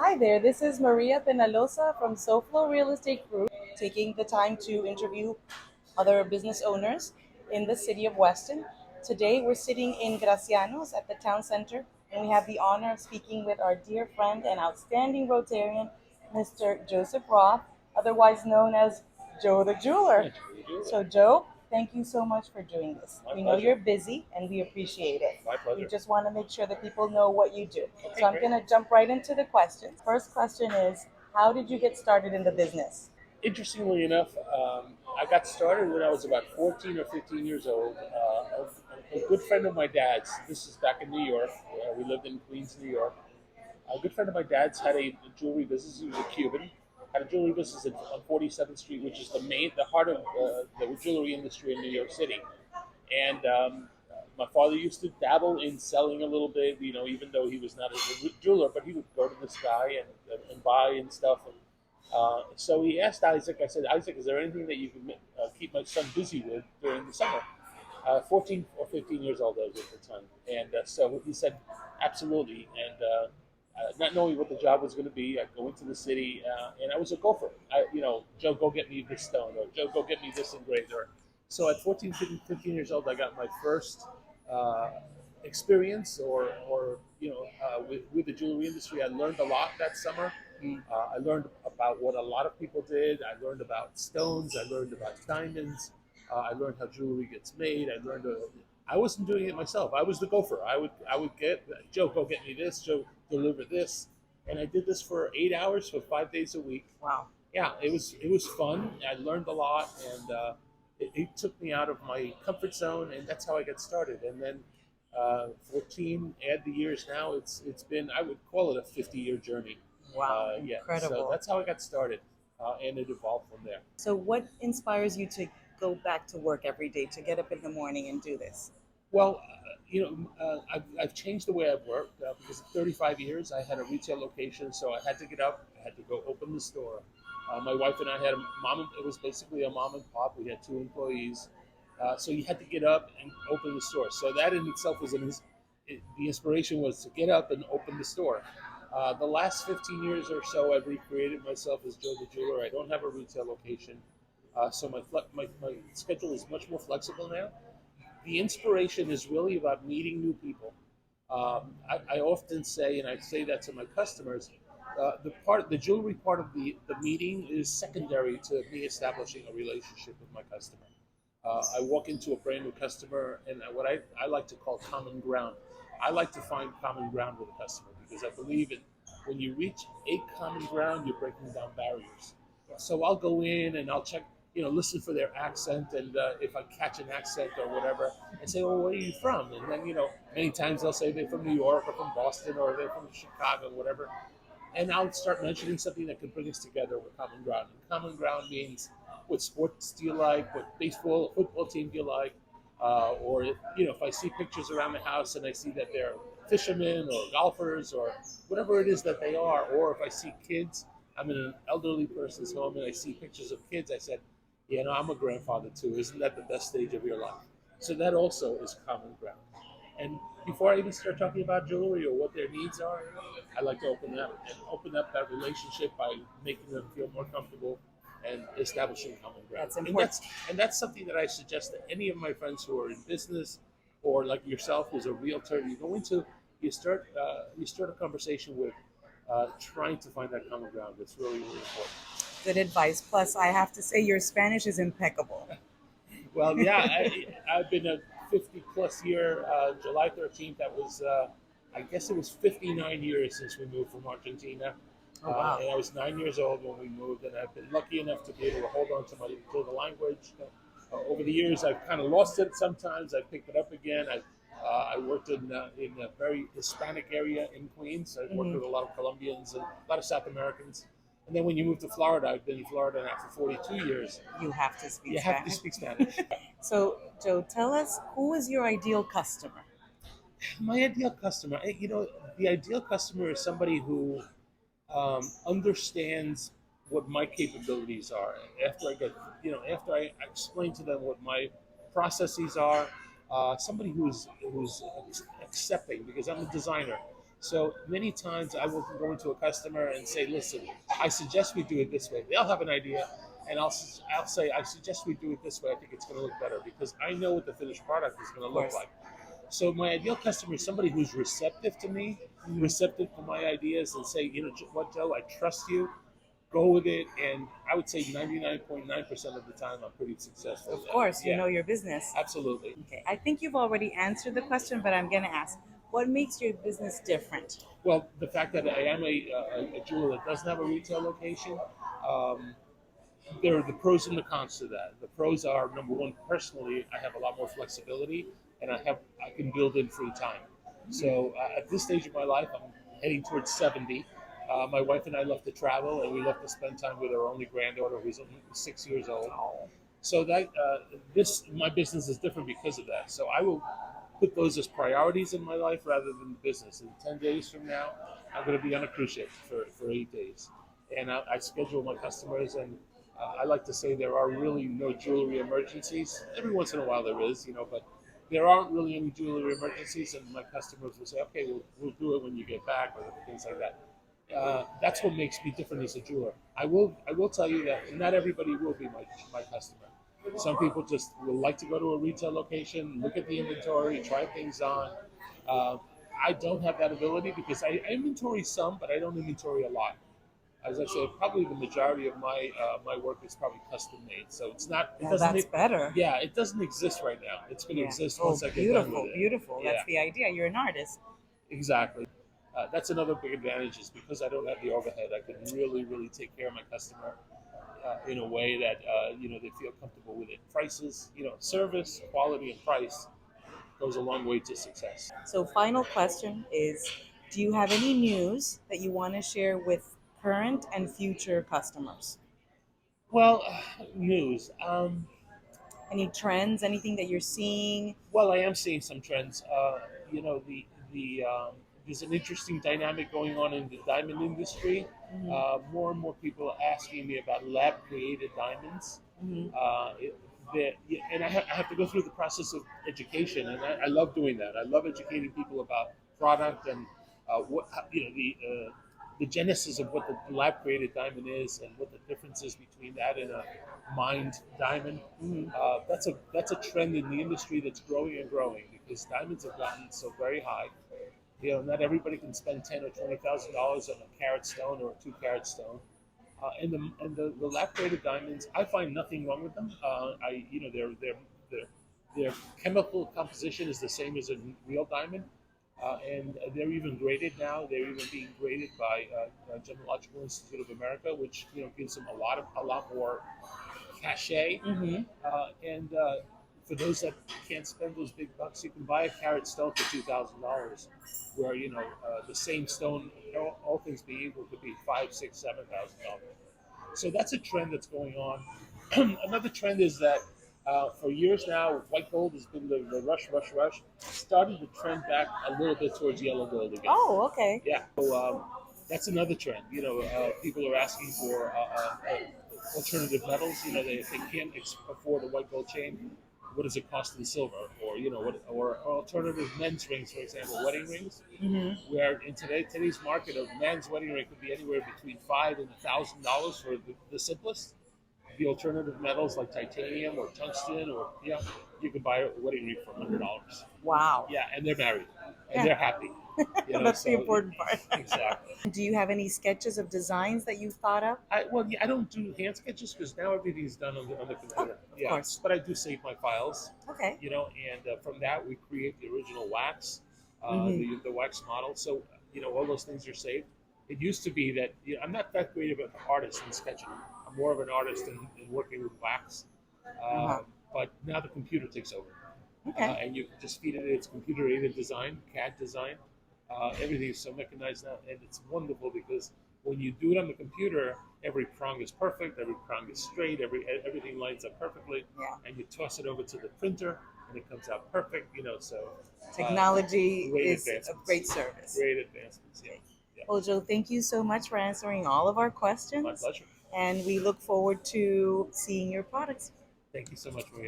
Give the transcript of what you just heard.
Hi there, this is Maria Penalosa from FLO Real Estate Group, taking the time to interview other business owners in the city of Weston. Today we're sitting in Gracianos at the town center, and we have the honor of speaking with our dear friend and outstanding Rotarian, Mr. Joseph Roth, otherwise known as Joe the Jeweler. So, Joe, thank you so much for doing this. My We know pleasure. you're busy and we appreciate it. My We pleasure. just want to make sure that people know what you do. Okay, So, I'm great. going to jump right into the questions. First question is, how did you get started in the business? Interestingly enough, I got started when I was about 14 or 15 years old. A good friend of my dad's, this is back in New York, we lived in Queens, New York. A good friend of my dad's had a jewelry business. He was a Cuban, had a jewelry business on 47th Street, which is the heart of the jewelry industry in New York City. And my father used to dabble in selling a little bit, even though he was not a jeweler, but he would go to this guy and buy and stuff. So he asked Isaac, I said, Isaac, is there anything that you can keep my son busy with during the summer? 14 or 15 years old I was at the time. And so he said, absolutely. And not knowing what the job was going to be, I'd go into the city, and I was a gopher. Joe, go get me this stone, or Joe, go get me this engraved. So at 14, 15 years old, I got my first uh, experience, with the jewelry industry. I learned a lot that summer. I learned about what a lot of people did. I learned about stones. I learned about diamonds. I learned how jewelry gets made. I wasn't doing it myself. I was the gopher. I would get Joe, go get me this. Joe, deliver this. And I did this for 8 hours for 5 days a week. Wow. Yeah, it was fun. I learned a lot, and it took me out of my comfort zone, and that's how I got started. And then 14, add the years now, it's been, I would call it a 50-year journey. Wow, Yeah, so incredible. that's how I got started, and it evolved from there. So, what inspires you to go back to work every day, to get up in the morning and do this? Well, I've changed the way I've worked because of 35 years. I had a retail location, so I had to get up. I had to go open the store. My wife and I had a mom. It was basically a mom and pop. We had two employees, so you had to get up and open the store. So that in itself was the inspiration was to get up and open the store. The last 15 years or so, I've recreated myself as Joe the Jeweler. I don't have a retail location, so my schedule is much more flexible now. The inspiration is really about meeting new people. I often say, and I say that to my customers, the jewelry part of the meeting is secondary to me establishing a relationship with my customer. I walk into a brand new customer, and what I like to call common ground. I like to find common ground with a customer because I believe in when you reach a common ground, you're breaking down barriers. So I'll go in and I'll check, listen for their accent, and if I catch an accent or whatever, and say, "Well, where are you from?" And then, many times they'll say they're from New York or from Boston or they're from Chicago, whatever. And I'll start mentioning something that could bring us together with common ground. And common ground means what sports do you like, what baseball, football team do you like, or if I see pictures around the house and I see that they're fishermen or golfers or whatever it is that they are, or if I see kids, I'm in an elderly person's home and I see pictures of kids, I said, I'm a grandfather too. Isn't that the best stage of your life? So that also is common ground. And before I even start talking about jewelry or what their needs are, I like to open up that relationship by making them feel more comfortable and establishing common ground. That's And important. that's something that I suggest to any of my friends who are in business or like yourself, who's a realtor. You start a conversation with trying to find that common ground. That's really really important. Good advice. Plus, I have to say, your Spanish is impeccable. Well, yeah, I've been a 50 plus year. July 13th, that was, I guess it was 59 years since we moved from Argentina. Oh, wow. And I was 9 years old when we moved, and I've been lucky enough to be able to hold on to the language. Over the years, I've kind of lost it sometimes. I picked it up again. I worked in a very Hispanic area in Queens. I worked with a lot of Colombians and a lot of South Americans. And then when you move to Florida, I've been in Florida now for 42 years. You have to speak You have to Spanish. speak Spanish. So, Joe, tell us, who is your ideal customer? My ideal customer, the ideal customer is somebody who understands what my capabilities are. After I explain to them what my processes are, somebody who's accepting because I'm a designer. So many times I will go into a customer and say, "Listen, I suggest we do it this way." They'll have an idea, and I'll say, "I suggest we do it this way. I think it's going to look better because I know what the finished product is going Of to look course. like." So my ideal customer is somebody who's receptive to me, Mhm. receptive to my ideas, and say, "You know what, Joe? I trust you. Go with it." And I would say 99.9% of the time, I'm pretty successful Of with that. course, you Yeah, know your business. absolutely. Okay, I think you've already answered the question, but I'm going to ask, what makes your business different? Well, the fact that I am a jeweler that doesn't have a retail location, um, there are the pros and the cons to that. The pros are, number one, personally, I have a lot more flexibility, and I can build in free time. So at this stage of my life, I'm heading towards 70. My wife and I love to travel, and we love to spend time with our only granddaughter, who's only 6 years old. Oh, So that this my business is different because of that. So I will put those as priorities in my life rather than the business. And 10 days from now, I'm going to be on a cruise ship for 8 days, and I schedule my customers. And I like to say there are really no jewelry emergencies. Every once in a while there is, but there aren't really any jewelry emergencies. And my customers will say, "Okay, we'll do it when you get back," or things like that. That's what makes me different as a jeweler. I will tell you that not everybody will be my customer. Some people just will like to go to a retail location, look at the inventory, try things on. Uh, I don't have that ability because I inventory some, but I don't inventory a lot. As I said, probably the majority of my work is probably custom made. So it's not. It well, doesn't. that's better. Yeah, it doesn't exist right now. It's going to Yeah. exist Oh, once I get done with beautiful, it. beautiful. Yeah, That's the idea. You're an artist. exactly. That's another big advantage is because I don't have the overhead. I can really, really take care of my customer in a way that they feel comfortable with it. Prices, service, quality, and price goes a long way to success. So, final question is, do you have any news that you want to share with current and future customers? Well, news. Any trends, anything that you're seeing? Well, I am seeing some trends. The there's an interesting dynamic going on in the diamond industry. Hmm. More and more people are asking me about lab created diamonds. Hmm. It, and I have to go through the process of education, and I love doing that. I love educating people about product and what the genesis of what the lab created diamond is, and what the difference is between that and a mined diamond. Hmm. That's a trend in the industry that's growing and growing because diamonds have gotten so very high. Not everybody can spend $10,000 or $20,000 on a carat stone or a 2 carat stone. And the lab created diamonds, I find nothing wrong with them. Their chemical composition is the same as a real diamond, and they're even graded now. They're even being graded by Gemological Institute of America, which gives them a lot more cachet. Hmm. And for those that can't spend those big bucks, you can buy a carat stone for $2,000, where the same stone, all things being equal, could be five, six, $7,000. So that's a trend that's going on. Another trend is that for years now, white gold has been the rush, rush, rush. Started to trend back a little bit towards yellow gold again. Oh, okay. Yeah. So that's another trend. People are asking for alternative metals. They can't afford a white gold chain. What does it cost in silver? Or alternative men's rings, for example, wedding rings. Hmm. Where in today's market, a man's wedding ring could be anywhere between $5,000 and $1,000 for the simplest. The alternative metals like titanium or tungsten, or you can buy a wedding ring for $100. Wow. Yeah, and they're married and Yeah, they're happy. that's the So important part. exactly. Do you have any sketches of designs that you've thought of? I don't do hand sketches because now everything's done on the Oh, computer. of Yeah, course. but I do save my files. Okay. And from that we create the original wax, Hmm. the wax model. So all those things are saved. It used to be that I'm not that great of an artist in sketching. I'm more of an artist in working with wax. Uh-huh. But now the computer takes over, Okay. and you just feed it its computer-aided design, CAD design. Everything is so mechanized now, and it's wonderful because when you do it on the computer, every prong is perfect, every prong is straight, everything lines up perfectly, Yeah. and you toss it over to the printer, and it comes out perfect. So uh, Technology great is a advancements, great service. great advancements. Yeah, yeah. Well, Joe, thank you so much for answering all of our My questions, pleasure. and we look forward to seeing your products. Thank you so much, Maria.